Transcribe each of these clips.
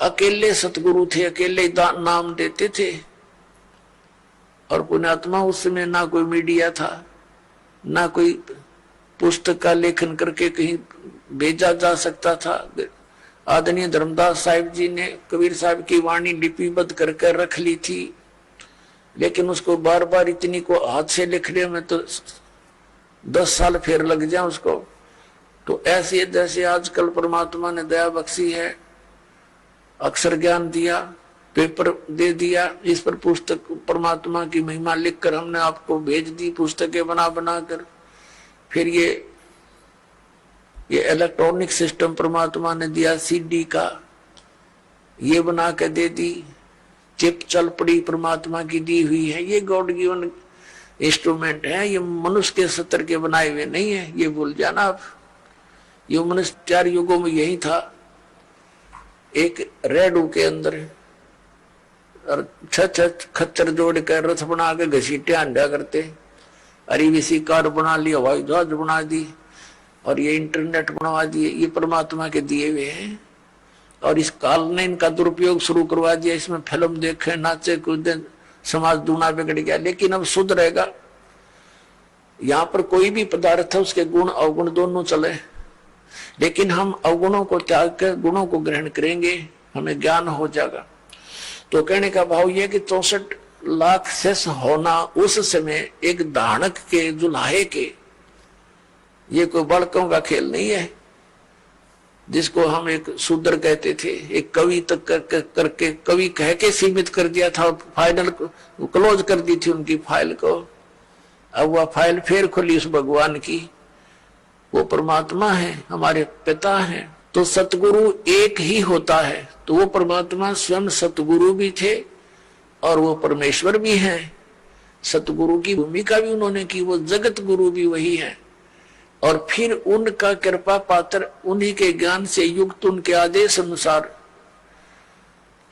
अकेले सतगुरु थे, अकेले नाम देते थे। और पुण्यात्मा उस समय ना कोई मीडिया था, ना कोई पुस्तक का लेखन करके कहीं भेजा जा सकता था। आदरणीय धर्मदास साहिब जी ने कबीर साहब की वाणी लिपिबद्ध करके रख ली थी, लेकिन उसको बार बार इतनी को हाथ से लिखने में तो 10 साल फिर लग जाए उसको। तो ऐसे जैसे आजकल परमात्मा ने दया बख्शी है, अक्षर ज्ञान दिया, पेपर दे दिया, इस पर पुस्तक परमात्मा की महिमा लिखकर हमने आपको भेज दी, पुस्तकें बना बना कर। फिर ये इलेक्ट्रॉनिक सिस्टम परमात्मा ने दिया, सीडी का ये बना के दे दी, चिप चल पड़ी परमात्मा की दी हुई है। ये गॉड गिवन इंस्ट्रूमेंट है, ये मनुष्य के स्तर के बनाए हुए नहीं है, ये भूल जाना आप। ये मनुष्य 4 युगों में यही था, एक रेडू के अंदर और 6 खच्चर जोड़ कर रथ बना के घसीटे अंडा करते, अरीवीसी कार बना ली, हवाई जहाज बना दी, और ये इंटरनेट बनवा दिए। ये परमात्मा के दिए हुए हैं, और इस काल ने इनका दुरुपयोग शुरू करवा दिया। इसमें फिल्म देखे, नाचे कूदे, समाज दूना बिगड़ गया। लेकिन अब शुद्ध रहेगा। यहाँ पर कोई भी पदार्थ है, उसके गुण अवगुण दोनों चले, लेकिन हम अवगुणों को त्याग कर गुणों को ग्रहण करेंगे, हमें ज्ञान हो जाएगा। तो कहने का भाव यह कि 64 लाख शेष होना उस समय एक दानक के, जुल्हे के, ये कोई बड़कों का खेल नहीं है, जिसको हम एक शूद्र कहते थे। एक कवि तक करके कवि कह के सीमित कर दिया था, फाइनल क्लोज कर दी थी उनकी फाइल को। अब वह फाइल फिर खुली उस भगवान की। वो परमात्मा है, हमारे पिता हैं। तो सतगुरु एक ही होता है, तो वो परमात्मा स्वयं सतगुरु भी थे और वो परमेश्वर भी हैं। सतगुरु की भूमिका भी उन्होंने की, वो जगत गुरु भी वही है। और फिर उनका कृपा पात्र, उन्हीं के ज्ञान से युक्त, उनके आदेश अनुसार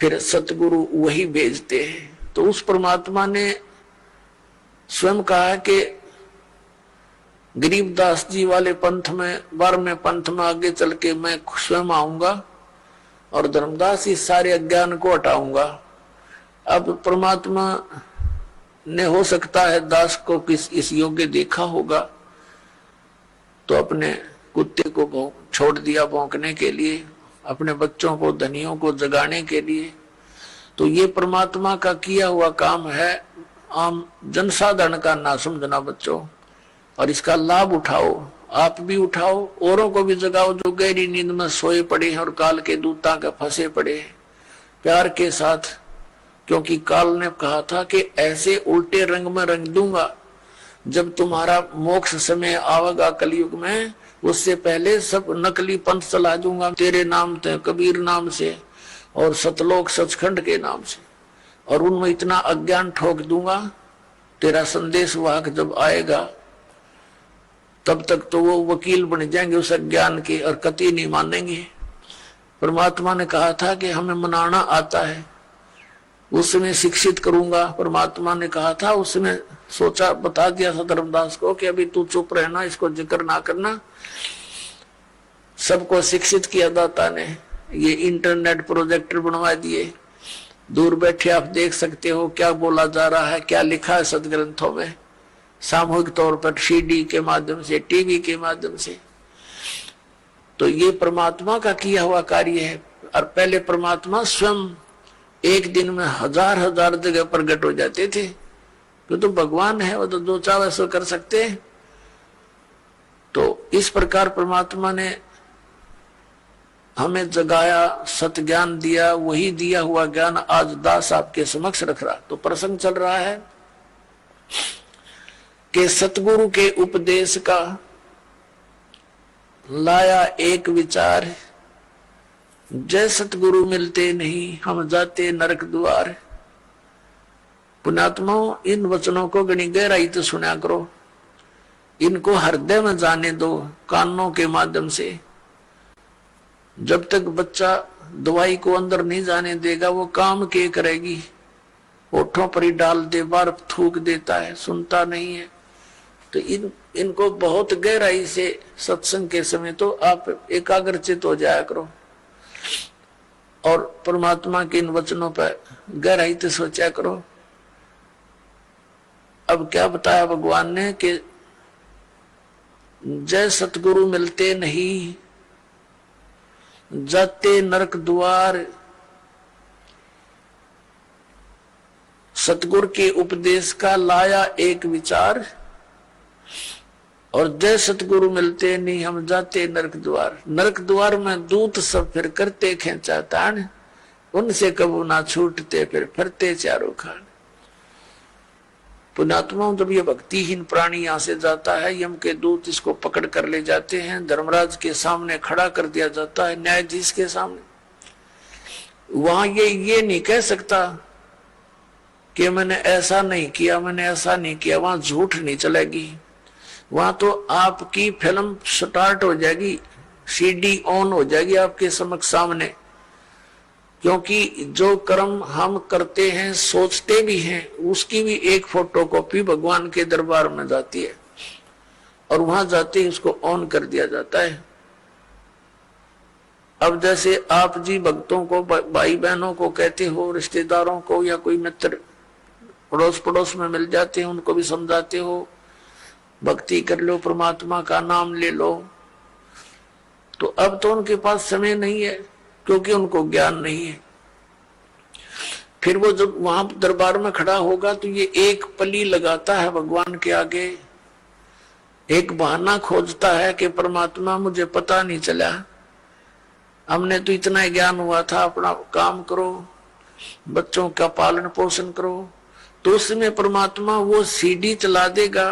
फिर सतगुरु वही भेजते हैं। तो उस परमात्मा ने स्वयं कहा कि गरीबदास जी वाले पंथ में, 12वें पंथ में आगे चल के मैं स्वयं आऊंगा और धर्मदास इस सारे अज्ञान को हटाऊंगा। अब परमात्मा ने हो सकता है दास को किस इस योग्य देखा होगा, तो अपने कुत्ते को छोड़ दिया भौंकने के लिए, अपने बच्चों को, धनियों को जगाने के लिए। तो ये परमात्मा का किया हुआ काम है, आम जनसाधारण का ना समझना बच्चों। और इसका लाभ उठाओ, आप भी उठाओ, औरों को भी जगाओ जो गहरी नींद में सोए पड़े हैं और काल के दूता के फंसे पड़े हैं, प्यार के साथ। क्योंकि काल ने कहा था कि ऐसे उल्टे रंग में रंग दूंगा, जब तुम्हारा मोक्ष समय आवेगा कलयुग में, उससे पहले सब नकली पंथ चला दूंगा तेरे नाम से, कबीर नाम से और सतलोक सचखंड के नाम से, और उनमें इतना अज्ञान ठोक दूंगा। तेरा संदेश वाहक जब आएगा तब तक तो वो वकील बन जाएंगे उस अज्ञान के और कतई नहीं मानेंगे। परमात्मा ने कहा था कि हमें मनाना आता है, उसमें शिक्षित करूंगा। परमात्मा ने कहा था, उसमें सोचा, बता दिया था धर्मदास को कि अभी तू चुप रहना, इसको जिक्र ना करना। सबको शिक्षित किया दाता ने। ये इंटरनेट प्रोजेक्टर बनवा दिए, दूर बैठे आप देख सकते हो क्या बोला जा रहा है, क्या लिखा है सदग्रंथों में, सामूहिक तौर पर सीडी के माध्यम से, टीवी के माध्यम से। तो ये परमात्मा का किया हुआ कार्य है। और पहले परमात्मा स्वयं एक दिन में हजार हजार जगह प्रकट हो जाते थे। तो भगवान है, वो तो जो चाहे सो कर सकते हैं। तो इस प्रकार परमात्मा ने हमें जगाया, सत ज्ञान दिया, वही दिया हुआ ज्ञान आज दास आपके समक्ष रख रहा। तो प्रसंग चल रहा है कि सतगुरु के उपदेश का लाया एक विचार, जय सतगुरु मिलते नहीं हम जाते नरक द्वार। पुण्यात्माओं, इन वचनों को गणी गहराई से सुना करो, इनको हृदय में जाने दो कानों के माध्यम से। जब तक बच्चा दवाई को अंदर नहीं जाने देगा वो काम के करेगी, होठों पर ही डाल दे, बार थूक देता है, सुनता नहीं है। तो इनको बहुत गहराई से सत्संग के समय तो आप एकाग्रचित हो जाया करो और परमात्मा के इन वचनों पर गहराई से सोचा करो। अब क्या बताया भगवान ने कि जय सतगुरु मिलते नहीं, जाते नरक द्वार। सतगुरु के उपदेश का लाया एक विचार, और जय सतगुरु मिलते नहीं, हम जाते नरक द्वार। नरक द्वार में दूत सब फिर करते खेचा तान, उनसे कबू ना छूटते फिर फिरते चारों खान। पुण्यात्माओं, जब ये भक्तिहीन प्राणी यहां से जाता है, यम के दूत इसको पकड़ कर ले जाते हैं, धर्मराज के सामने खड़ा कर दिया जाता है, न्यायाधीश के सामने। वहां ये नहीं कह सकता कि मैंने ऐसा नहीं किया, मैंने ऐसा नहीं किया। वहां झूठ नहीं चलेगी, वहां तो आपकी फिल्म स्टार्ट हो जाएगी, सीडी ऑन हो जाएगी आपके समक्ष सामने। क्योंकि जो कर्म हम करते हैं, सोचते भी हैं, उसकी भी एक फोटोकॉपी भगवान के दरबार में जाती है, और वहां जाते ही उसको ऑन कर दिया जाता है। अब जैसे आप जी भक्तों को, भाई बहनों को कहते हो, रिश्तेदारों को या कोई मित्र पड़ोस पड़ोस में मिल जाते हैं, उनको भी समझाते हो भक्ति कर लो, परमात्मा का नाम ले लो। तो अब तो उनके पास समय नहीं है, क्योंकि उनको ज्ञान नहीं है। फिर वो जब वहां दरबार में खड़ा होगा तो ये एक पली लगाता है भगवान के आगे, एक बहाना खोजता है कि परमात्मा मुझे पता नहीं चला, हमने तो इतना ज्ञान हुआ था, अपना काम करो, बच्चों का पालन पोषण करो। तो उसमें परमात्मा वो सीडी चला देगा,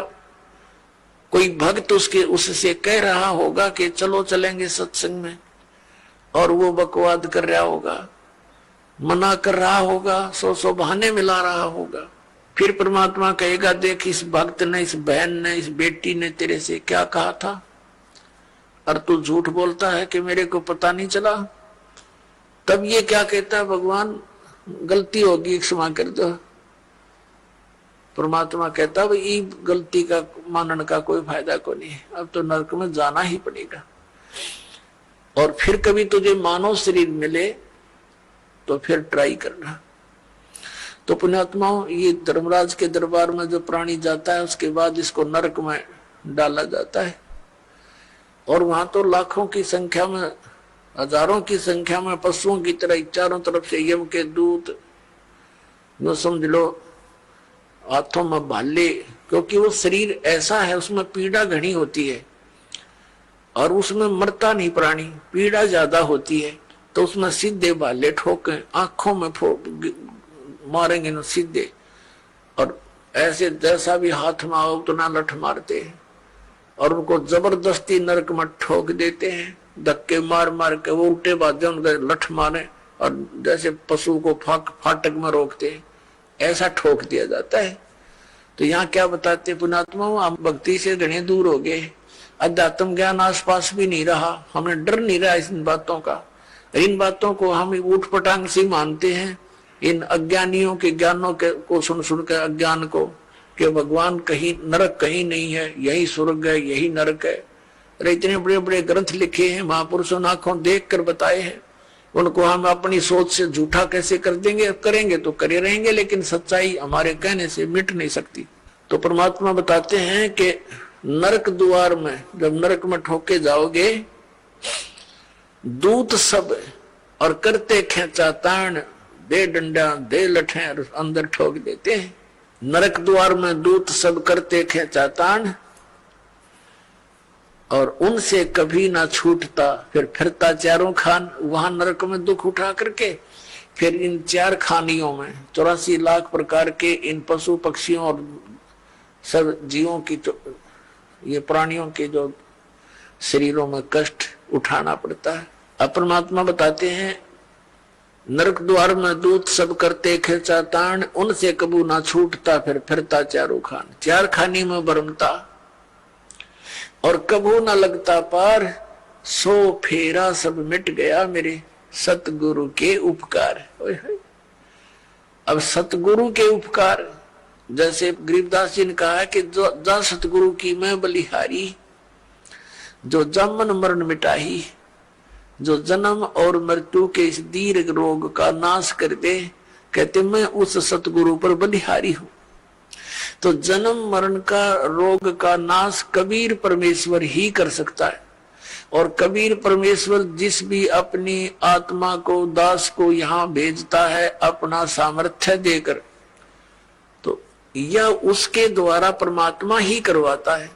कोई भक्त उससे कह रहा होगा कि चलो चलेंगे सत्संग में, और वो बकवाद कर रहा होगा, मना कर रहा होगा, सौ बहाने मिला रहा होगा। फिर परमात्मा कहेगा, देख इस भक्त ने, इस बहन ने, इस बेटी ने तेरे से क्या कहा था, और तू झूठ बोलता है कि मेरे को पता नहीं चला। तब ये क्या कहता है भगवान, गलती होगी क्षमा कर दो। परमात्मा कहता है भाई गलती का मानने का कोई फायदा को नहीं है, अब तो नरक में जाना ही पड़ेगा। और फिर कभी तुझे मानव शरीर मिले तो फिर ट्राई करना। तो पुण्यात्माओं, ये धर्मराज के दरबार में जो प्राणी जाता है, उसके बाद इसको नरक में डाला जाता है। और वहां तो लाखों की संख्या में, हजारों की संख्या में पशुओं की तरह चारों तरफ से यम के दूत, जो समझ लो हाथों में भाले, क्योंकि वो शरीर ऐसा है, उसमें पीड़ा घनी होती है, और उसमें मरता नहीं प्राणी, पीड़ा ज्यादा होती है। तो उसमें सीधे भाले ठोके, आंखों में मारेंगे ना सीधे, और ऐसे जैसा भी हाथ में आओ उतना लठ मारते हैं, और उनको जबरदस्ती नरक में ठोक देते हैं, धक्के मार मार के। वो उल्टे बाजे उनके लठ मारे, और जैसे पशु को फाटक में रोकते हैं, ऐसा ठोक दिया जाता है। तो यहाँ क्या बताते पुण्यात्मा, हम भक्ति से घने दूर हो गए, अध्यात्म ज्ञान आसपास भी नहीं रहा, हमें डर नहीं रहा इन बातों का। इन बातों को हम ऊट पटांग से मानते हैं, इन अज्ञानियों के ज्ञानों को सुन सुन कर अज्ञान को, कि भगवान कहीं, नरक कहीं नहीं है, यही स्वर्ग है, यही नरक है। अरे इतने बड़े बड़े ग्रंथ लिखे हैं, महापुरुषों ने आंखों देख कर बताए हैं, उनको हम अपनी सोच से झूठा कैसे कर देंगे? करेंगे तो करे रहेंगे, लेकिन सच्चाई हमारे कहने से मिट नहीं सकती। तो परमात्मा बताते हैं कि नरक द्वार में जब नरक में ठोके जाओगे, दूत सब और करते खेचा तान, दे डंडा दे लठे अंदर ठोक देते हैं। नरक द्वार में दूत सब करते खेचा तान, और उनसे कभी ना छूटता फिर फिरता चारों खान। वहां नरक में दुख उठा करके फिर इन चार खानियों में 84 लाख प्रकार के इन पशु पक्षियों और सब जीवों की, ये प्राणियों के जो शरीरों में कष्ट उठाना पड़ता है। अब परमात्मा बताते हैं, नरक द्वार में दूत सब करते खेचा तान, उनसे कबू ना छूटता फिर फिरता चारों खान। चार खानी में भरमता और कबू न लगता पार, सो फेरा सब मिट गया मेरे सतगुरु के उपकार। अब सतगुरु के उपकार, जैसे गरीबदास जी ने कहा है कि जो जा सतगुरु की मैं बलिहारी, जो जामन मरण मिटाही, जो जन्म और मृत्यु के इस दीर्घ रोग का नाश कर दे, कहते मैं उस सतगुरु पर बलिहारी हूं। तो जन्म मरण का रोग का नाश कबीर परमेश्वर ही कर सकता है। और कबीर परमेश्वर जिस भी अपनी आत्मा को, दास को यहां भेजता है अपना सामर्थ्य देकर, तो यह उसके द्वारा परमात्मा ही करवाता है।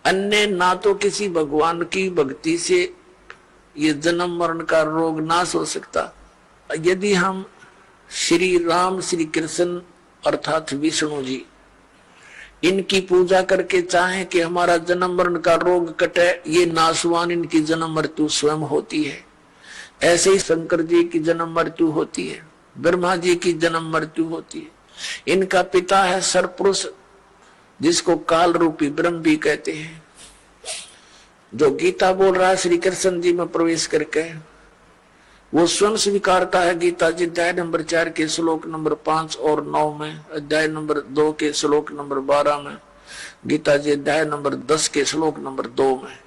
अन्य ना तो किसी भगवान की भक्ति से ये जन्म मरण का रोग नाश हो सकता। यदि हम श्री राम, श्री कृष्ण अर्थात विष्णु जी, इनकी पूजा करके चाहें कि हमारा जन्म मरण का रोग कटे, ये नाशवान इनकी जन्म मृत्यु स्वयं होती है। ऐसे ही शंकर जी की जन्म मृत्यु होती है, ब्रह्मा जी की जन्म मृत्यु होती है। इनका पिता है सरपुरुष, जिसको काल रूपी ब्रह्म भी कहते हैं। जो गीता बोल रहा है श्री कृष्ण जी में प्रवेश करके, वो स्वयं स्वीकारता है। गीता जी अध्याय नंबर 4 के श्लोक नंबर 5 और 9 में, अध्याय नंबर 2 के श्लोक नंबर 12 में, गीता जी अध्याय नंबर 10 के श्लोक नंबर 2 में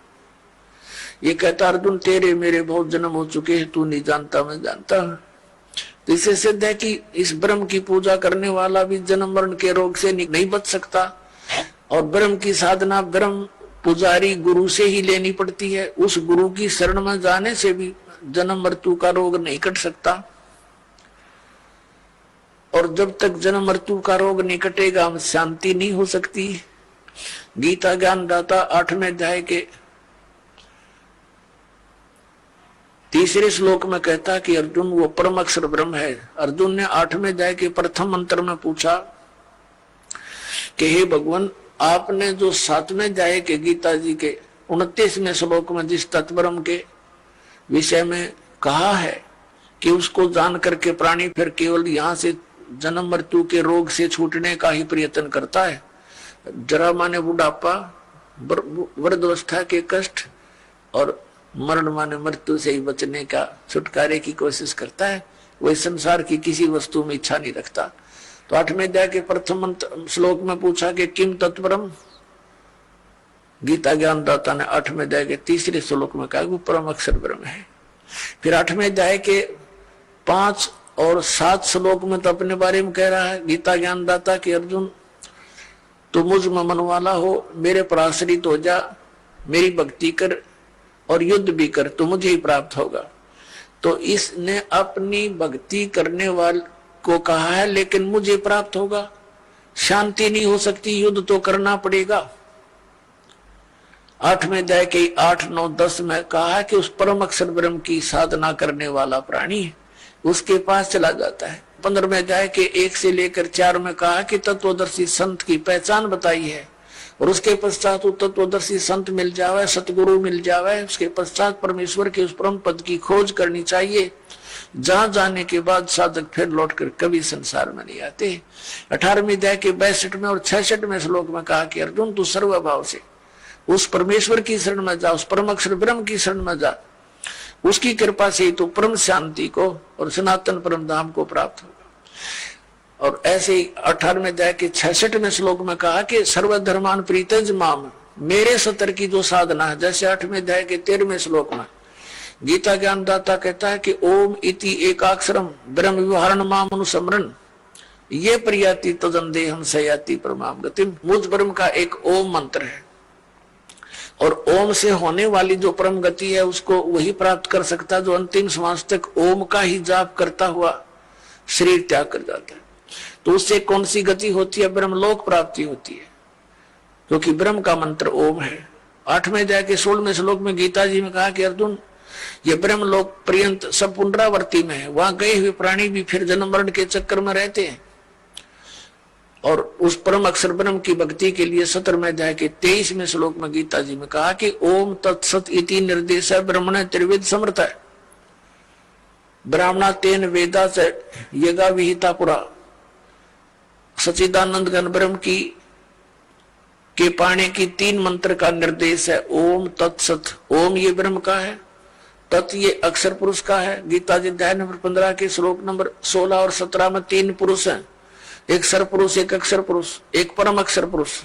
ये कहता, अर्जुन तेरे मेरे बहुत जन्म हो चुके हैं, तू नहीं जानता मैं जानता हूं। तो इससे सिद्ध है कि इस ब्रह्म की पूजा करने वाला भी जन्म मरण के रोग से नहीं बच सकता। और ब्रह्म की साधना ब्रह्म पुजारी गुरु से ही लेनी पड़ती है। उस गुरु की शरण में जाने से भी जन्म मृत्यु का रोग नहीं कट सकता। और जब तक जन्म मृत्यु का रोग नहीं कटेगा, हम शांति नहीं हो सकती। गीता ज्ञान दाता 8वें अध्याय के 3 श्लोक में कहता कि अर्जुन वो परम अक्षर ब्रह्म है। अर्जुन ने 8वें अध्याय के प्रथम मंत्र में पूछा कि हे भगवान, आपने जो 7वें अध्याय के गीता जी के 29वें श्लोक में जिस तत्ब्रह्म के विषय में कहा है कि उसको जान करके प्राणी फिर केवल यहाँ से जन्म मृत्यु के रोग से छूटने का ही प्रयत्न करता है, जरा माने बुढ़ापा, वृद्धावस्था के कष्ट और मरण माने मृत्यु से ही बचने का, छुटकारे की कोशिश करता है, वह संसार की किसी वस्तु में इच्छा नहीं रखता। तो 8वें अध्याय के प्रथम श्लोक में पूछा कि किम तत्परम, गीता ज्ञान दाता ने 8वें अध्याय के 3 श्लोक में कहा वो परम अक्षर ब्रह्म है। फिर 8वें अध्याय के 5 और 7 श्लोक में तो अपने बारे में कह रहा है गीता ज्ञान दाता कि अर्जुन तू मुझ में मन वाला हो, मेरे पर आश्रित हो जा, मेरी भक्ति कर और युद्ध भी कर तो मुझे ही प्राप्त होगा। तो इसने अपनी भक्ति करने वाले को कहा है लेकिन मुझे प्राप्त होगा, शांति नहीं हो सकती, युद्ध तो करना पड़ेगा। 8वें अध्याय के 8, 9, 10 में कहा है कि उस परम अक्षर ब्रह्म की साधना करने वाला प्राणी उसके पास चला जाता है। 15वें अध्याय के 1 से लेकर 4 में कहा कि तत्वदर्शी संत की पहचान बताई है और उसके पश्चात तत्वदर्शी संत मिल जावे, सतगुरु मिल जावे, उसके पश्चात परमेश्वर के उस परम पद की खोज करनी चाहिए, जहां जाने के बाद साधक फिर लौटकर कभी संसार में नहीं आते। 18वें अध्याय के 62 में और 66वें श्लोक में कहा कि अर्जुन तू सर्वभाव से उस परमेश्वर की शरण में जा, उस परम अक्षर ब्रह्म की शरण में जा, उसकी कृपा से ही तो परम शांति को और सनातन परम धाम को प्राप्त होगा। और ऐसे ही 18वें अध्याय के 66वें श्लोक में कहा कि सर्वधर्मान प्रीतज माम, मेरे सतर की जो साधना है, जैसे 8वें अध्याय के 13वें श्लोक में गीता ज्ञान दाता कहता है कि ओम इति एकाक्षरम ब्रह्म विवरण माम अनुसमरण ये प्रियाति तदंदे हम सयाति परमाम गतिम। मुझ ब्रह्म का एक ओम मंत्र है और ओम से होने वाली जो परम गति है उसको वही प्राप्त कर सकता है जो अंतिम श्वास तक ओम का ही जाप करता हुआ शरीर त्याग कर जाता है। तो उससे कौन सी गति होती है? ब्रह्मलोक प्राप्ति होती है, क्योंकि ब्रह्म का मंत्र ओम है। 8वें अध्याय के 16वें श्लोक में गीता जी में कहा कि अर्जुन ये ब्रह्मलोक पर्यंत सब पुनरावर्ती में है, वहां गए हुए प्राणी भी फिर जन्म मरण के चक्कर में रहते हैं। और उस परम अक्षर ब्रह्म की भक्ति के लिए 17वें अध्याय के 23वें श्लोक में गीता जी में कहा कि ओम तत्सत इति निर्देश ब्रह्मण त्रिवेद समर्थ है, ब्राह्मणा तेन वेदा से यगा विहिता पुरा। सच्चिदानंद घन ब्रह्म की के पाने की 3 मंत्र का निर्देश है। ओम तत्सत, ओम ये ब्रह्म का है, तत् ये अक्षर पुरुष का है। गीता जी अध्याय नंबर 15 के श्लोक नंबर 16 और 17 में 3 पुरुष हैं, एक सर पुरुष, एक अक्षर पुरुष, एक परम अक्षर पुरुष।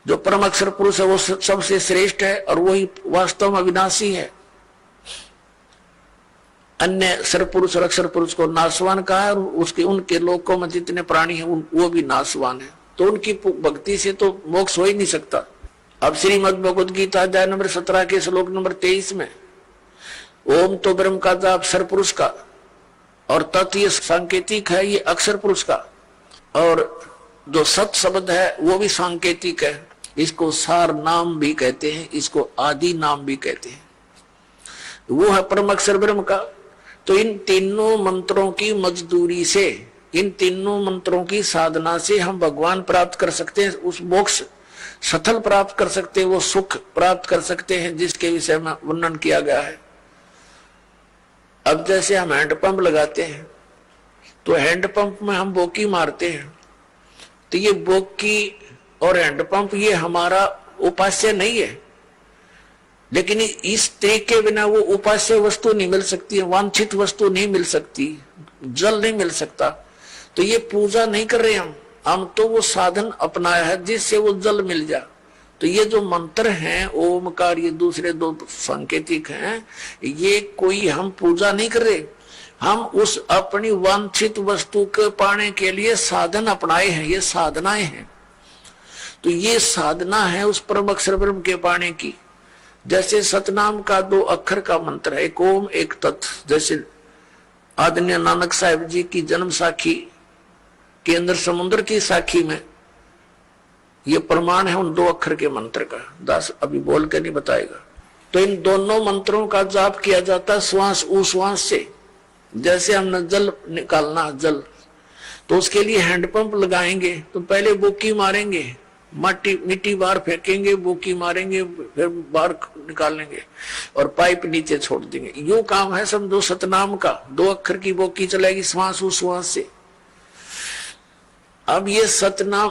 जो परम अक्षर पुरुष है वो सबसे श्रेष्ठ है और वही वास्तव में अविनाशी है। अन्य सरपुरुष और अक्षर पुरुष को नासवान कहा है, और उसके उनके लोकों में जितने प्राणी हैं वो भी नासवान है। तो उनकी भक्ति से तो मोक्ष हो ही नहीं सकता। अब श्रीमद् भगवद गीता अध्याय नंबर 17 के श्लोक नंबर 23 में ओम तो ब्रह्म का जाप सरपुरुष का, और तत् ये सांकेतिक है, ये अक्षर पुरुष का, और जो सत शब्द है वो भी सांकेतिक है। इसको सार नाम भी कहते हैं, इसको आदि नाम भी कहते हैं, वो है परम अक्षर ब्रह्म का। तो इन तीनों मंत्रों की मजदूरी से, इन तीनों मंत्रों की साधना से हम भगवान प्राप्त कर सकते हैं, उस मोक्ष सफल प्राप्त कर सकते हैं, वो सुख प्राप्त कर सकते हैं जिसके विषय में वर्णन किया गया है। अब जैसे हम हैंडपंप लगाते हैं तो हैंडपंप में हम बोकी मारते हैं, तो ये बोकी और हैंडपंप ये हमारा उपास्य नहीं है, लेकिन इस तेज के बिना वो उपास्य वस्तु नहीं मिल सकती, वांछित वस्तु नहीं मिल सकती, जल नहीं मिल सकता। तो ये पूजा नहीं कर रहे हम तो वो साधन अपनाया है जिससे वो जल मिल जा। तो ये जो मंत्र हैं ओमकार, ये दूसरे दो सांकेतिक हैं, ये कोई हम पूजा नहीं कर रहे, हम उस अपनी वांछित वस्तु के पाने के लिए साधन अपनाए हैं, ये साधनाएं हैं। तो ये साधना है उस परम अक्षर ब्रह्म के पाने की। जैसे सतनाम का 2 अक्षर का मंत्र है, एक ओम एक तत्। जैसे आदरणीय नानक साहिब जी की जन्म साखी के अंदर समुद्र की साखी में ये प्रमाण है उन 2 अक्षर के मंत्र का। दास अभी बोल के नहीं बताएगा। तो इन दोनों मंत्रों का जाप किया जाता है श्वास उश्वास से। जैसे हमने जल निकालना, जल, तो उसके लिए हैंडपंप लगाएंगे तो पहले बोकी मारेंगे, मिट्टी बाहर फेंकेंगे, बोकी मारेंगे, फिर बाहर निकालेंगे और पाइप नीचे छोड़ देंगे। यो काम है समझो सतनाम का। 2 अक्षर की बोकी चलेगी श्वास उश्वास से। अब ये सतनाम,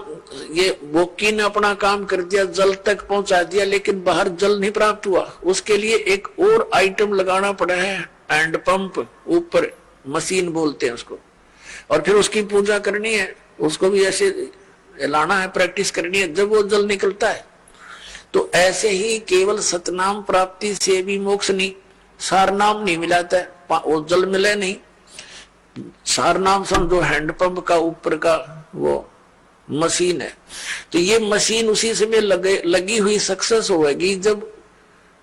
ये बोकी ने अपना काम कर दिया, जल तक पहुंचा दिया, लेकिन बाहर जल नहीं प्राप्त हुआ। उसके लिए एक और आइटम लगाना पड़ा है, हैंडपंप, ऊपर मशीन बोलते हैं उसको, और फिर उसकी पूजा करनी है, उसको भी ऐसे लाना है, प्रैक्टिस करनी है, जब वो जल निकलता है। तो ऐसे ही केवल सतनाम प्राप्ति से भी मोक्ष नहीं, सार नाम नहीं मिलाता है, वो जल मिले नहीं। सार नाम समझो हैंडपंप का ऊपर का वो मशीन है। तो ये मशीन उसी समय लगी हुई सक्सेस होगी जब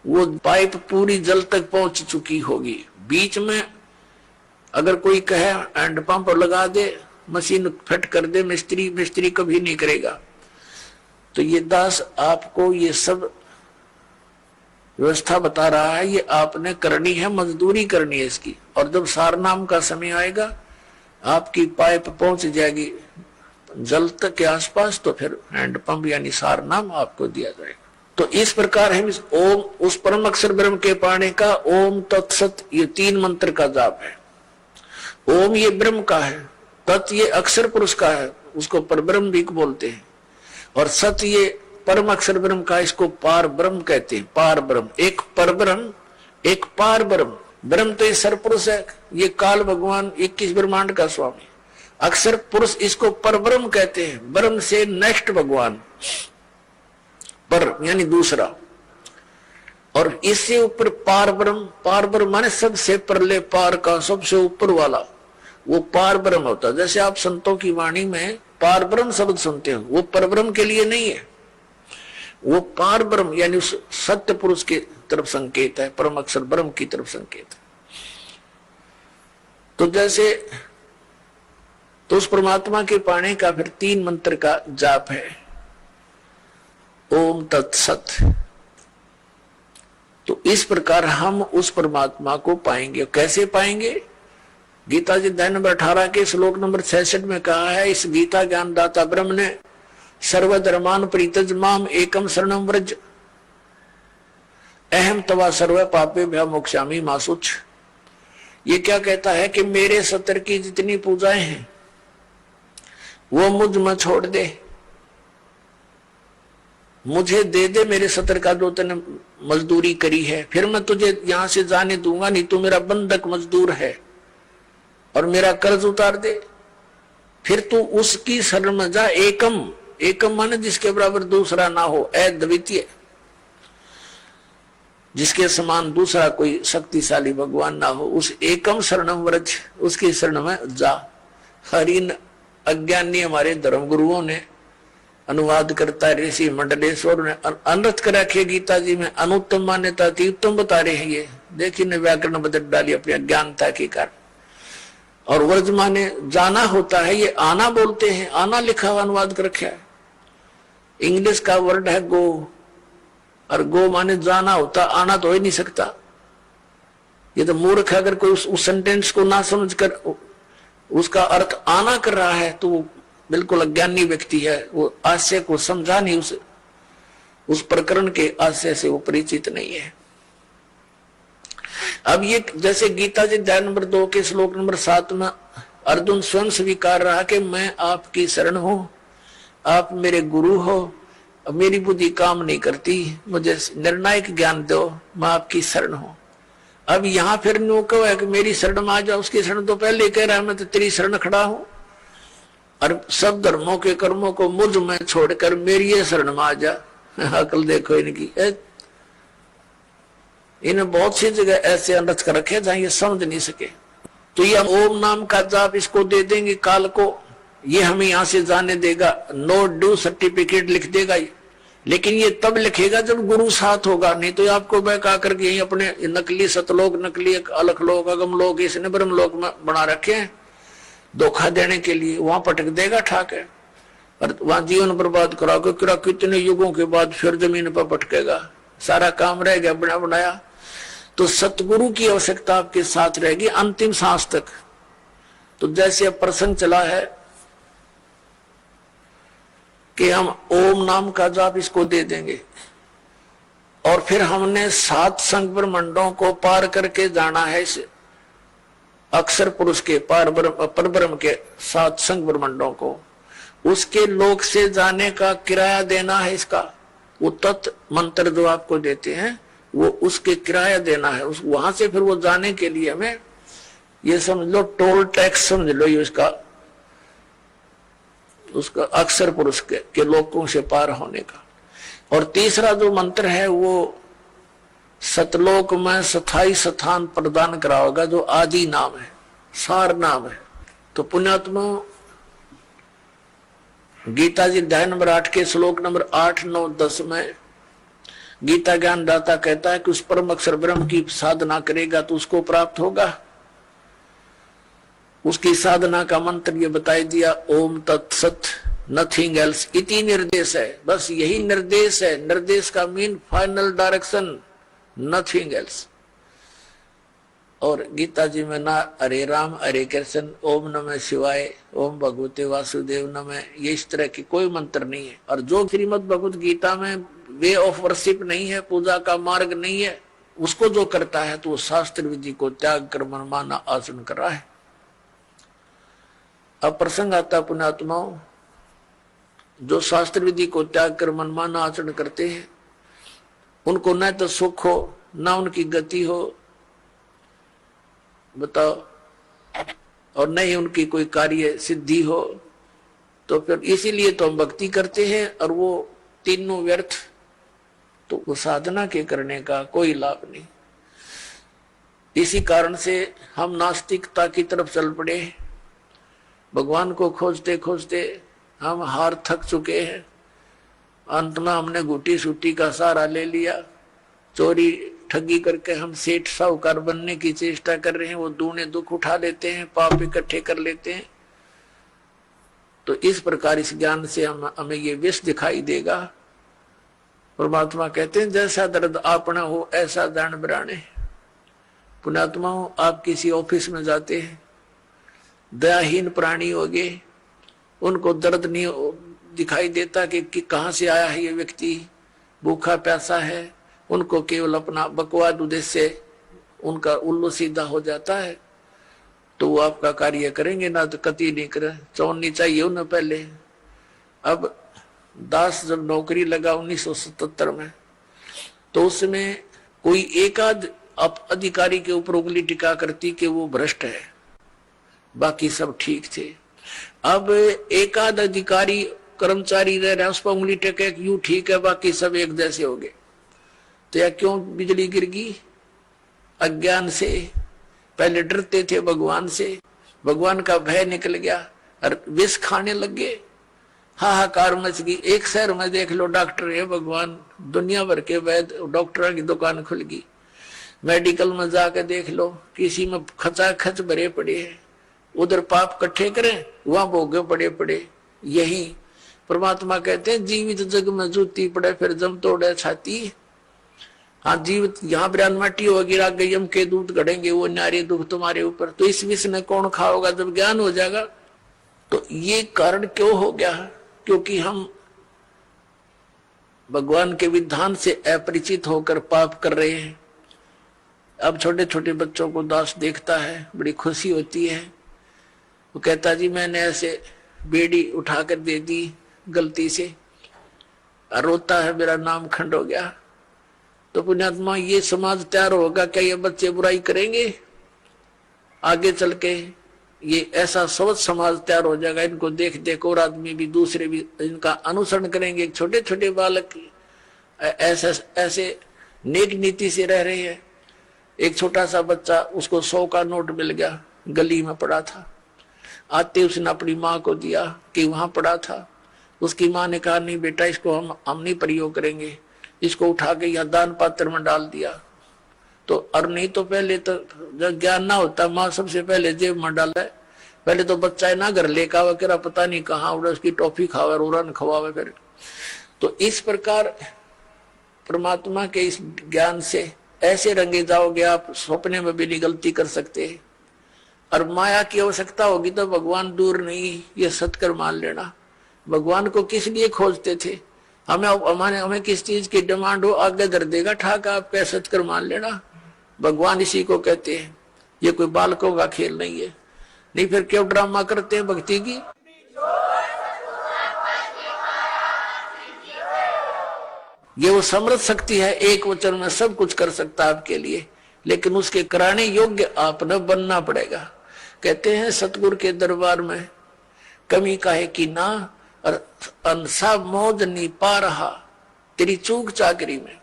वो पाइप पूरी जल तक पहुंच चुकी होगी। बीच में अगर कोई कहे हैंडपंप लगा दे, मशीन फिट कर दे, मिस्त्री कभी नहीं करेगा। तो ये दास आपको ये सब व्यवस्था बता रहा है, ये आपने करनी है, मजदूरी करनी है इसकी। और जब सार नाम का समय आएगा, आपकी पाइप पहुंच जाएगी जल तक के आसपास, तो फिर हैंडपंप यानी सार नाम आपको दिया जाएगा। तो इस प्रकार हम इस ओम, उस परम अक्षर ब्रह्म के पाने का ओम तत्सत, ये 3 मंत्र का जाप है। ओम ये ब्रह्म का है, तत् ये अक्षर पुरुष का है, उसको परब्रह्म भी बोलते हैं, और सत ये परम अक्षर ब्रह्म का, इसको पार ब्रह्म कहते हैं। पार ब्रह्म, एक परब्रह्म एक पार ब्रह्म। ब्रह्म तो ये सरपुरुष है, ये काल भगवान 21 ब्रह्मांड का स्वामी। अक्षर पुरुष इसको परब्रह्म कहते हैं, ब्रह्म से नेक्स्ट भगवान, पर यानी दूसरा। और इससे ऊपर पार ब्रह्म, पार ब्रह्म माने सबसे परले पार का, सबसे ऊपर वाला, वो पार ब्रह्म होता है। जैसे आप संतों की वाणी में पार ब्रह्म शब्द सुनते हो, वो परब्रह्म के लिए नहीं है, वो पार ब्रह्म यानी उस सत्य पुरुष की तरफ संकेत है, परम अक्षर ब्रह्म की तरफ संकेत है। तो जैसे तो उस परमात्मा के पाने का फिर 3 मंत्र का जाप है, ओम तत्सत। तो इस प्रकार हम उस परमात्मा को पाएंगे। कैसे पाएंगे? गीता जी अध्याय नंबर 18 के श्लोक नंबर 66 में कहा है, इस गीता ज्ञानदाता ब्रह्म ने सर्वधर्मान परित्यज माम एकम शरणम व्रज अहम तवा सर्व पापे भय मोक्षामि मा शुच। ये क्या कहता है कि मेरे सतर की जितनी पूजाएं हैं वो मुझ में छोड़ दे, मुझे दे दे मेरे सतर का जो तूने मजदूरी करी है, फिर मैं तुझे यहां से जाने दूंगा नहीं, तू मेरा बंधक मजदूर है, और मेरा कर्ज उतार दे। फिर तू उसकी शरण में जा। एकम, एकम माने जिसके बराबर दूसरा ना हो, अद्वितीय। जिसके समान दूसरा कोई शक्तिशाली भगवान ना हो, उस एकम शरणम व्रज, उसकी शरण में जा। हरिन अज्ञानी हमारे धर्म गुरुओं ने अनुवाद करता है, ऋषि मंडलेश्वर ने अनर्थ कर रखे गीता जी में, अनुत्तम मान्यता थी उत्तम बता रहे हैं। ये देखिए ने व्याकरण बदल डाली अपनी अज्ञानता के कारण। और व्रज माने जाना होता है, ये आना बोलते हैं, आना लिखा हुआ अनुवाद कर रखा है। इंग्लिश का वर्ड है गो, और गो माने जाना होता, आना तो हो ही नहीं सकता। ये तो मूर्ख है, अगर कोई उस सेंटेंस को ना समझकर उसका अर्थ आना कर रहा है तो वो बिल्कुल अज्ञानी व्यक्ति है, वो आशय को समझा नहीं, उस प्रकरण के आशय से वो परिचित नहीं है। अब ये जैसे गीता जी अध्याय नंबर 2 के श्लोक नंबर 7 में अर्जुन स्वयं स्वीकार रहा कि मैं आपकी शरण हूं, आप मेरे गुरु हो, मेरी बुद्धि काम नहीं करती, मुझे निर्णायक ज्ञान दो, मैं आपकी शरण हूं। अब यहां फिर नो कहो है कि मेरी शरण में आ जाओ, उसकी शरण तो पहले कह रहा है मैं तो तेरी शरण खड़ा हूं, और सब धर्मों के कर्मों को मुझ में छोड़कर मेरी ये शरण में आ जा। अकल देखो इनकी, इन्हें बहुत सी जगह ऐसे अनर्थ कर रखे जहां ये समझ नहीं सके। तो ये ओम नाम का जाप इसको दे देंगे काल को, ये हमें यहां से जाने देगा, नो ड्यू सर्टिफिकेट लिख देगा ये। लेकिन ये तब लिखेगा जब गुरु साथ होगा, नहीं तो आपको बहका करके यही अपने नकली सतलोक, नकली अलख लोक, अगम लोक, इसने ब्रह्म लोक में बना रखे हैं धोखा देने के लिए, वहां पटक देगा ठाके, और वहां जीवन बर्बाद कराओगे। कितने युगों के बाद फिर जमीन पर पटकेगा, सारा काम रह गया बना बनाया। तो सतगुरु की आवश्यकता आपके साथ रहेगी अंतिम सांस तक। तो जैसे अब प्रसंग चला है कि हम ओम नाम का जाप इसको दे देंगे, और फिर हमने 7 संग ब्रह्मंडों को पार करके जाना है इस अक्षर पुरुष के परब्रह्म के 7 संग ब्रह्मंडों को, उसके लोक से जाने का किराया देना है इसका। वो तत्व मंत्र जो आपको देते हैं वो उसके किराया देना है, उस वहां से फिर वो जाने के लिए हमें ये समझ लो टोल टैक्स समझ लो ये उसका अक्षर पुरुष के लोकों से पार होने का। और तीसरा जो मंत्र है वो सतलोक में स्थायी स्थान प्रदान कराओगा, जो आदि नाम है, सार नाम है। तो पुण्यात्मा गीता जी अध्याय नंबर 8 के श्लोक नंबर 8, 9, 10 में गीता ज्ञान दाता कहता है कि उस परम अक्षर ब्रह्म की साधना करेगा तो उसको प्राप्त होगा। उसकी साधना का मंत्र ये बताई दिया, ओम तत्सत नथिंग एल्स इति निर्देश है, बस यही निर्देश है। निर्देश का mean final direction, nothing else. और गीता जी में ना हरे राम हरे कृष्ण, ओम नमः शिवाय, ओम भगवते वासुदेव नमः, ये इस तरह की कोई मंत्र नहीं है। और जो श्रीमद् भगवत गीता में वे ऑफ वर्शिप नहीं है, पूजा का मार्ग नहीं है, उसको जो करता है तो वो शास्त्र विधि को त्याग कर मनमाना आचरण कर रहा है। अब प्रसंग आता पुण्यात्माओं, जो शास्त्र विधि को त्याग कर मनमाना आचरण करते हैं उनको न तो सुख हो न उनकी गति हो, बताओ, और न ही उनकी कोई कार्य सिद्धि हो। तो फिर इसीलिए तो हम भक्ति करते हैं और वो तीनों व्यर्थ, तो वो साधना के करने का कोई लाभ नहीं। इसी कारण से हम नास्तिकता की तरफ चल पड़े, भगवान को खोजते खोजते हम हार थक चुके हैं। अंत में हमने घुटी सूटी का सहारा ले लिया, चोरी ठगी करके हम सेठ साहूकार बनने की चेष्टा कर रहे हैं, वो दूने दुख उठा लेते हैं, पाप इकट्ठे कर लेते हैं। तो इस प्रकार इस ज्ञान से हमें ये विष दिखाई देगा। परमात्मा कहते हैं जैसा दर्द आपना हो ऐसा दान बराने। पुण्यात्मा हो, आप किसी ऑफिस में जाते हैं, दयाहीन प्राणी हो गए, उनको दर्द नहीं दिखाई देता कि कहां से आया है ये व्यक्ति, भूखा प्यासा है, उनको केवल अपना बकवाद उद्देश्य से उनका उल्लू सीधा हो जाता है, तो वो आपका कार्य करेंगे ना, तो कति नहीं करें, चौनी चाहिए उन्हें पहले। अब दास जब नौकरी लगा 1977 में, तो उसमें कोई एक आध अधिकारी के ऊपर उंगली टिका करती कि वो भ्रष्ट है, बाकी सब ठीक थे। अब एक आध अधिकारी कर्मचारी रह रहा, उस पर उंगली टेके यू ठीक है, बाकी सब एक जैसे हो गए। तो या क्यों बिजली गिर गई? अज्ञान से। पहले डरते थे भगवान से, भगवान का भय निकल गया और विष खाने लग गए, हाहाकार मच गई। एक शहर में देख लो डॉक्टर है भगवान, दुनिया भर के वैद्य डॉक्टरों की दुकान खुल गई। मेडिकल में जाकर देख लो, किसी में खचाखच भरे पड़े हैं, उधर पाप इकट्ठे करें, वहां भोगे पड़े पड़े। यही परमात्मा कहते हैं, जीवित जग में जूती पड़े फिर जम तोड़े छाती। हाँ, जीवित यहाँ ब्रान माटी होगी, राग यम के दूध गढ़ेंगे, वो नारे दुख तुम्हारे ऊपर। तो इस विष ने कौन खाओगा जब ज्ञान हो जाएगा? तो ये कारण क्यों हो गया? क्योंकि हम भगवान के विधान से अपरिचित होकर पाप कर रहे हैं। अब छोटे छोटे बच्चों को दास देखता है, बड़ी खुशी होती है। वो कहता जी मैंने ऐसे बेड़ी उठाकर दे दी गलती से, रोता है मेरा नाम खंड हो गया। तो पुण्यात्मा, ये समाज तैयार होगा क्या? ये बच्चे बुराई करेंगे आगे चल के? ये ऐसा सोच समाज तैयार हो जाएगा, इनको देख देख और आदमी भी, दूसरे भी इनका अनुसरण करेंगे। छोटे छोटे बालक ऐसे ऐसे नेक नीति से रह रहे हैं। एक छोटा सा बच्चा, उसको 100 का नोट मिल गया, गली में पड़ा था, आते उसने अपनी माँ को दिया कि वहां पड़ा था। उसकी माँ ने कहा नहीं बेटा, इसको हम नहीं प्रयोग करेंगे, इसको उठा के यहाँ दान पात्र में डाल दिया। तो और नहीं तो पहले तो जब ज्ञान ना होता, माँ सबसे पहले जेब में डाला है। पहले तो बच्चा है ना घर लेकर आवे, करा पता नहीं कहाँ उड़ा, उसकी टॉफी खावे, रोरन खवावे फिर। तो इस प्रकार परमात्मा के इस ज्ञान से ऐसे रंगे जाओगे आप, सपने में भी नहीं गलती कर सकते। और माया की आवश्यकता होगी तो भगवान दूर नहीं, ये सत्कर मान लेना। भगवान को किस लिए खोजते थे? हमें किस चीज की डिमांड हो, आगे धर देगा ठाक, आप कह सत्कर मान लेना। भगवान इसी को कहते हैं। ये कोई बालकों का खेल नहीं है। नहीं फिर क्यों ड्रामा करते हैं भक्ति की? ये वो समृद्ध शक्ति है, एक वचन में सब कुछ कर सकता है आपके लिए, लेकिन उसके कराने योग्य आपने बनना पड़ेगा। कहते हैं सतगुरु के दरबार में कमी काहे की ना, और अंसा मौज नहीं पा रहा तेरी चूक चाकरी में।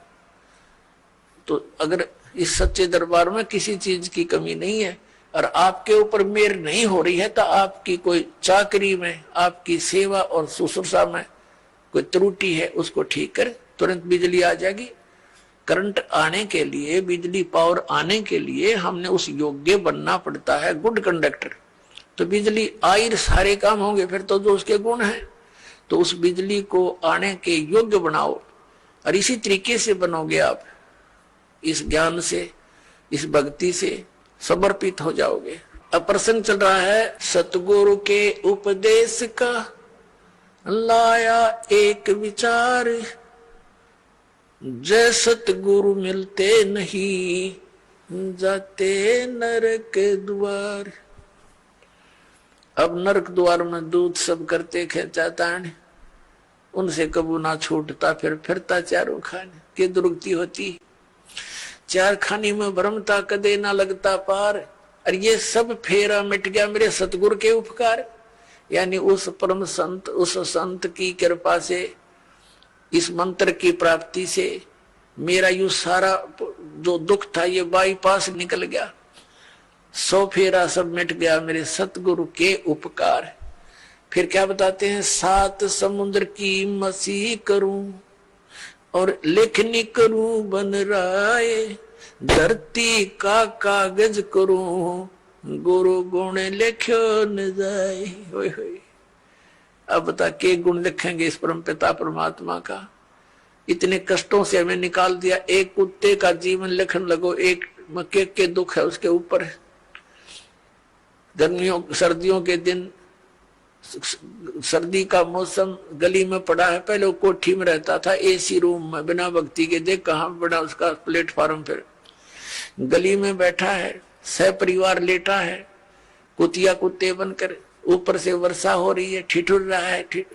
तो अगर इस सच्चे दरबार में किसी चीज की कमी नहीं है और आपके ऊपर मेहर नहीं हो रही है, तो आपकी कोई चाकरी में, आपकी सेवा और शुश्रूषा में कोई त्रुटि है, उसको ठीक कर, तुरंत बिजली आ जाएगी। करंट आने के लिए, बिजली पावर आने के लिए हमने उस योग्य बनना पड़ता है, गुड कंडक्टर। तो बिजली आई सारे काम होंगे फिर तो जो उसके गुण हैं। तो उस बिजली को आने के योग्य बनाओ, और इसी तरीके से बनोगे आप, इस ज्ञान से, इस भक्ति से समर्पित हो जाओगे। अब प्रसंग चल रहा है सतगुरु के उपदेश का, लाया एक विचार, जय सतगुरु मिलते नहीं, जाते नरक द्वार। अब नरक द्वार में दूध सब करते खेचाता है, उनसे कबू ना छूटता, फिर फिरता चारों खाने की दुर्गति होती। चार खानी में भ्रमता, कदे ना लगता पार। और ये सब फेरा मिट गया मेरे सतगुरु के उपकार, यानी उस परम संत, उस संत की कृपा से, इस मंत्र की प्राप्ति से मेरा यू सारा जो दुख था ये बाईपास निकल गया। 100 फेरा सब मिट गया मेरे सतगुरु के उपकार। फिर क्या बताते हैं, 7 समुद्र की मसीह करूं और लेखनी करूं बन राय, धरती का कागज करूं गुरु गुण लिखो न जाए। होय होय। अब बता के गुण लिखेंगे इस परम पिता परमात्मा का? इतने कष्टों से हमें निकाल दिया। एक कुत्ते का जीवन लिखने लगो, एक मक्के के दुख है उसके ऊपर। गर्मियों सर्दियों के दिन, सर्दी का मौसम, गली में पड़ा है। पहले वो कोठी में रहता था, एसी रूम में, बिना भक्ति के। देख कहाँ बड़ा उसका प्लेटफार्म। फिर गली में बैठा है, सह परिवार लेटा है, कुतिया कुत्ते बनकर। ऊपर से वर्षा हो रही है, ठिठुर रहा है,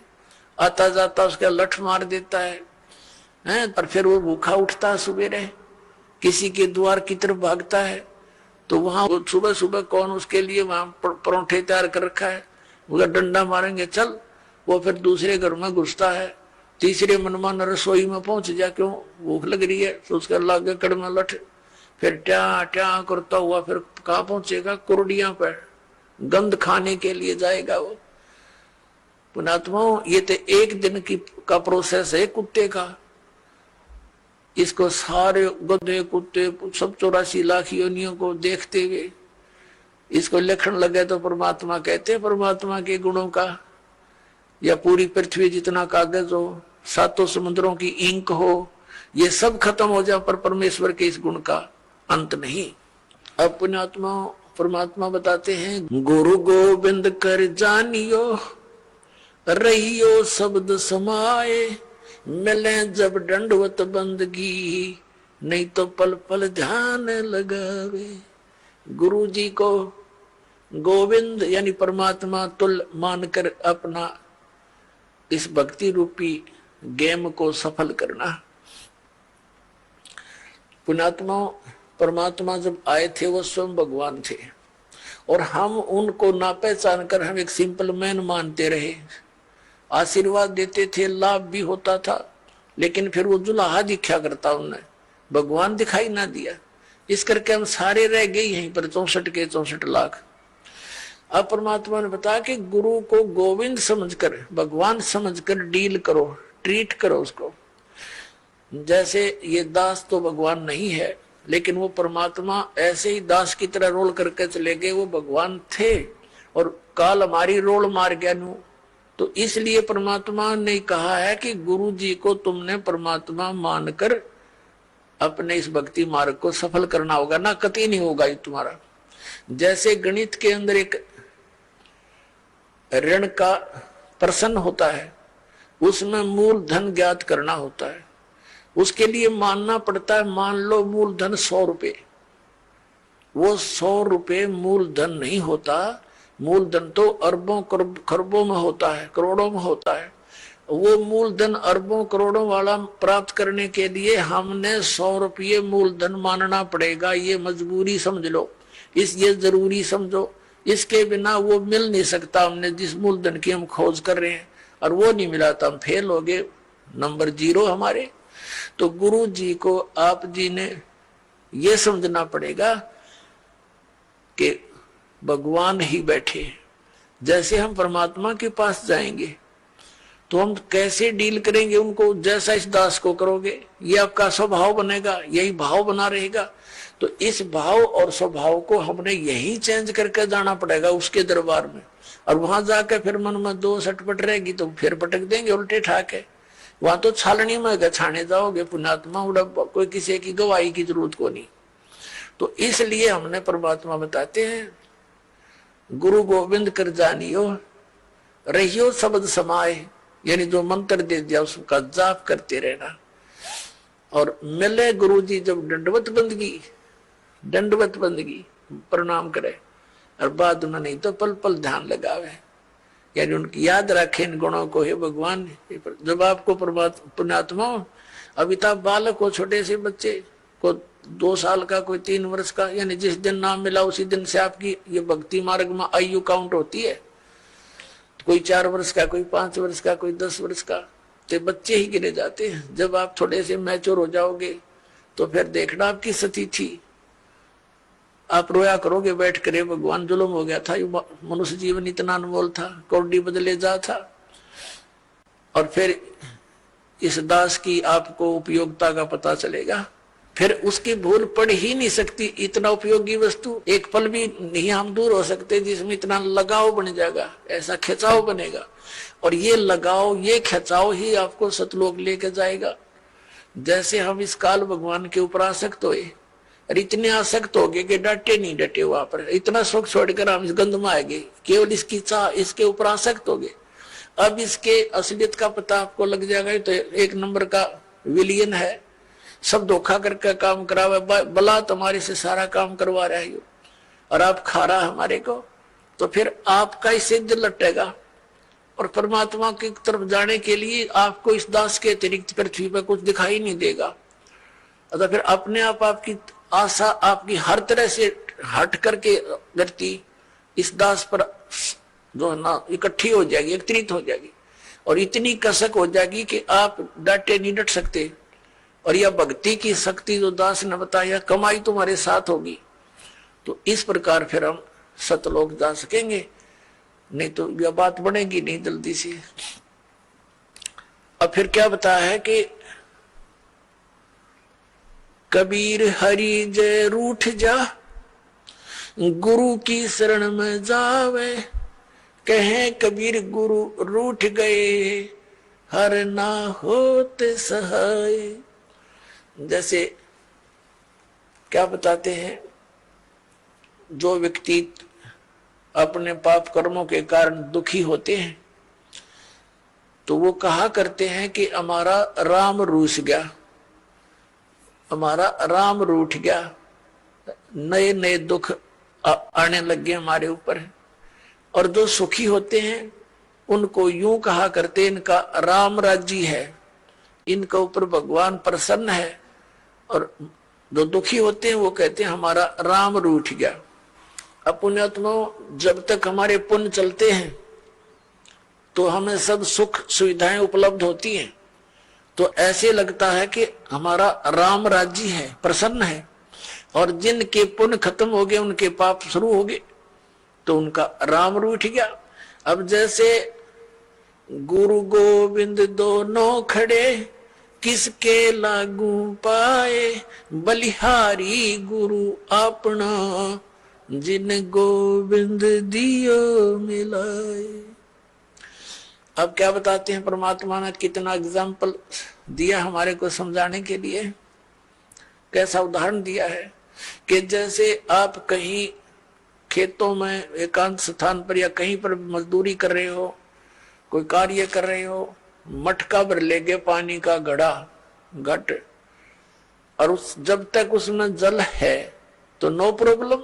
आता जाता उसका लठ मार देता है, पर फिर वो भूखा उठता है सुबेरे, किसी के द्वार की तरफ भागता है। तो वहां सुबह सुबह कौन उसके लिए वहां परोठे तैयार कर रखा है, वो डंडा मारेंगे चल। वो फिर दूसरे घर में घुसता है, तीसरे मनमान रसोई में पहुंच जा, क्यों भूख लग रही है, तो उसके लागे कड़मा लठ, फिर ट्या ट्या करता हुआ फिर कहाँ पहुंचेगा, कुरडिया पर गंध खाने के लिए जाएगा वो। पुणात्माओं, ये तो एक दिन की का प्रोसेस है कुत्ते का। इसको सारे गधे कुत्ते सब 84 लाख योनियों को देखते हुए इसको लिखण लगे तो परमात्मा कहते हैं परमात्मा के गुणों का, या पूरी पृथ्वी जितना कागज हो, 7 समुद्रों की इंक हो, ये सब खत्म हो जाए पर परमेश्वर के इस गुण का अंत नहीं। अब पुण्यात्मा परमात्मा बताते हैं, गुरु गोविंद कर जानियो रहियो शब्द समाए, मिले जब दंडवत बंदगी, नहीं तो पल पल ध्यान लगावे। गुरु जी को गोविंद यानी परमात्मा तुल मानकर अपना इस भक्ति रूपी गेम को सफल करना। पुण्यात्मा परमात्मा जब आए थे वो स्वयं भगवान थे, और हम उनको ना पहचान कर हम एक सिंपल मैन मानते रहे। आशीर्वाद देते थे, लाभ भी होता था, लेकिन फिर वो जुलाहा दिखा करता, उन्हें भगवान दिखाई ना दिया। इस करके हम सारे रह गए यहीं पर 64 के 64 लाख। अब परमात्मा ने बताया कि गुरु को गोविंद समझकर, भगवान समझकर डील करो, ट्रीट करो उसको। जैसे ये दास तो भगवान नहीं है, लेकिन वो परमात्मा ऐसे ही दास की तरह रोल करके चले गए, वो भगवान थे और काल हमारी रोल मार गया नू। तो इसलिए परमात्मा ने कहा है कि गुरु जी को तुमने परमात्मा मानकर अपने इस भक्ति मार्ग को सफल करना होगा, ना कतई नहीं होगा ये तुम्हारा। जैसे गणित के अंदर एक ऋण का प्रश्न होता है, उसमें मूल धन ज्ञात करना होता है, उसके लिए मानना पड़ता है, मान लो मूल धन 100 रुपए। वो 100 रुपए मूल धन नहीं होता, मूल धन तो अरबों खरबों में होता है, करोड़ों में होता है। वो मूल धन अरबों करोड़ों वाला प्राप्त करने के लिए हमने 100 रुपये मूल धन मानना पड़ेगा। ये मजबूरी समझ लो, ये जरूरी समझो, इसके बिना वो मिल नहीं सकता। हमने जिस मूल धन की हम खोज कर रहे हैं और वो नहीं मिला तो हम फेल हो गए, नंबर 0 हमारे। तो गुरु जी को आप जी ने ये समझना पड़ेगा कि भगवान ही बैठे। जैसे हम परमात्मा के पास जाएंगे तो हम कैसे डील करेंगे उनको, जैसा इस दास को करोगे ये आपका स्वभाव बनेगा, यही भाव बना रहेगा। तो इस भाव और स्वभाव को हमने यही चेंज करके जाना पड़ेगा उसके दरबार में। और वहां जाकर फिर मन में 2 सटपट रहेगी तो फिर पटक देंगे उल्टे ठाके। वहां तो छालनी में छाने जाओगे पुण्यात्मा, उड़ब कोई किसी की गवाही की जरूरत को नहीं। तो इसलिए हमने परमात्मा बताते हैं, गुरु गोविंद कर जानियो रहियो शब्द समाए, यानी जो मंत्र दे दिया उसका जाप करते रहना। और मिले गुरु जी जब दंडवत बंदगी प्रणाम करे, और बाद में नहीं तो पल पल ध्यान लगावे, यानी उनकी याद रखे इन गुणों को। हे भगवान, जब आपको पुण्यात्मा अमिताभ बालक हो, छोटे से बच्चे को 2 साल का, कोई 3 वर्ष का, यानी जिस दिन नाम मिला उसी दिन से आपकी ये भक्ति मार्ग में आयु काउंट होती है। कोई 4 वर्ष का, कोई 5 वर्ष का, कोई 10 वर्ष का, तो बच्चे ही गिने जाते हैं। जब आप थोड़े से मैच्योर हो जाओगे तो फिर देखना आपकी स्थिति, आप रोया करोगे बैठ कर, भगवान जुल्म हो गया था, मनुष्य जीवन इतना अनमोल था, कौड़ी बदले जा था। और फिर इस दास की आपको उपयोगिता का पता चलेगा, फिर उसकी भूल पड़ ही नहीं सकती। इतना उपयोगी वस्तु एक पल भी नहीं हम दूर हो सकते जिसमें इतना लगाव बन जाएगा, ऐसा खिंचाव बनेगा। और ये लगाव, ये खिंचाव ही आपको सतलोक लेके जाएगा। जैसे हम इस काल भगवान के ऊपर आसक्त हुए और इतने आसक्त हो गए कि डटे नहीं डटे, वहां पर इतना सुख छोड़कर हम इस गंध में आ गए, केवल इसकी चाह, इसके ऊपर आसक्त हो गए। अब इसके असलियत का पता आपको लग जाएगा। तो 1 नंबर का विलियन है, सब धोखा करके काम करावे, बला तुम्हारे से सारा काम करवा रहा है और आप खा रहा हमारे को, तो फिर आपका ही सिद्ध लटेगा। और परमात्मा की तरफ जाने के लिए आपको इस दास के अतिरिक्त पृथ्वी पर कुछ दिखाई नहीं देगा। तो फिर अपने आप आपकी आशा आपकी हर तरह से हट करके व्यक्ति इस दास पर जो है ना इकट्ठी हो जाएगी, एकत्रित हो जाएगी। और इतनी कसक हो जाएगी कि आप डांटे नहीं डट सकते। और यह भक्ति की शक्ति जो दास ने बताया, कमाई तुम्हारे साथ होगी। तो इस प्रकार फिर हम सतलोक जा सकेंगे, नहीं तो यह बात बनेगी नहीं जल्दी से। अब फिर क्या बताया है कि कबीर हरि जय रूठ जा, गुरु की शरण में जावे, कहे कबीर गुरु रूठ गए, हर ना होते सहाय। जैसे क्या बताते हैं, जो व्यक्ति अपने पाप कर्मों के कारण दुखी होते हैं तो वो कहा करते हैं कि हमारा राम रूठ गया, हमारा राम रूठ गया, नए नए दुख आने लगे हमारे ऊपर। और जो सुखी होते हैं उनको यूं कहा करते, इनका राम राज्य है, इनके ऊपर भगवान प्रसन्न है। और जो दुखी होते हैं वो कहते हैं हमारा राम रूठ गया। अब पुण्यात्माओं, जब तक हमारे पुण्य चलते हैं तो हमें सब सुख सुविधाएं उपलब्ध होती हैं, तो ऐसे लगता है कि हमारा राम राज्य है, प्रसन्न है। और जिनके पुण्य खत्म हो गए, उनके पाप शुरू हो गए, तो उनका राम रूठ गया। अब जैसे गुरु गोविंद दोनों खड़े, किसके लागू पाए, बलिहारी गुरु अपना, जिन गोविंद दियो मिलाए। अब क्या बताते हैं, परमात्मा ने कितना एग्जाम्पल दिया हमारे को समझाने के लिए। कैसा उदाहरण दिया है कि जैसे आप कहीं खेतों में एकांत स्थान पर या कहीं पर मजदूरी कर रहे हो, कोई कार्य कर रहे हो, मटका भर ले गए पानी का घड़ा घट, और उस जब तक उसमें जल है तो नो प्रॉब्लम,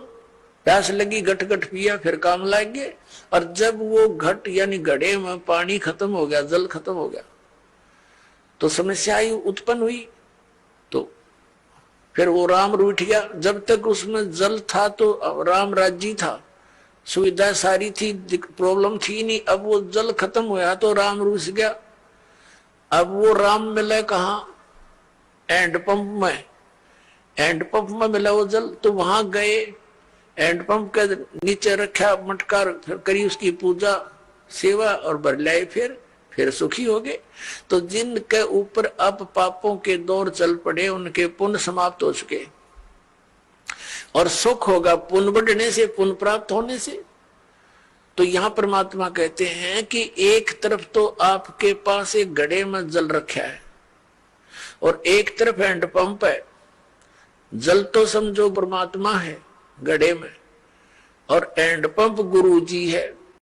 प्यास लगी घट घट पिया, फिर काम लाएंगे। और जब वो घट यानी घड़े में पानी खत्म हो गया, जल खत्म हो गया, तो समस्या उत्पन्न हुई। तो फिर वो राम रूठ गया। जब तक उसमें जल था तो राम राज्य था, सुविधा सारी थी, प्रॉब्लम थी नहीं। अब वो जल खत्म हुआ तो राम रूठ गया। अब वो राम मिले कहाँ, हैंडपंप में, हैंडपंप में मिला वो जल, तो वहां गए, हैंडपंप के नीचे रखा मटका, फिर करी उसकी पूजा सेवा और भर लाए, फिर सुखी हो गए। तो जिनके ऊपर अब पापों के दौर चल पड़े, उनके पुण्य समाप्त हो चुके, और सुख होगा पुण्य बढ़ने से, पुण्य प्राप्त होने से। तो यहां परमात्मा कहते हैं कि एक तरफ तो आपके पास एक घड़े में जल रखा है और एक तरफ हैंडपंप है। जल तो समझो परमात्मा है घड़े में, और हैंडपंप गुरु जी है।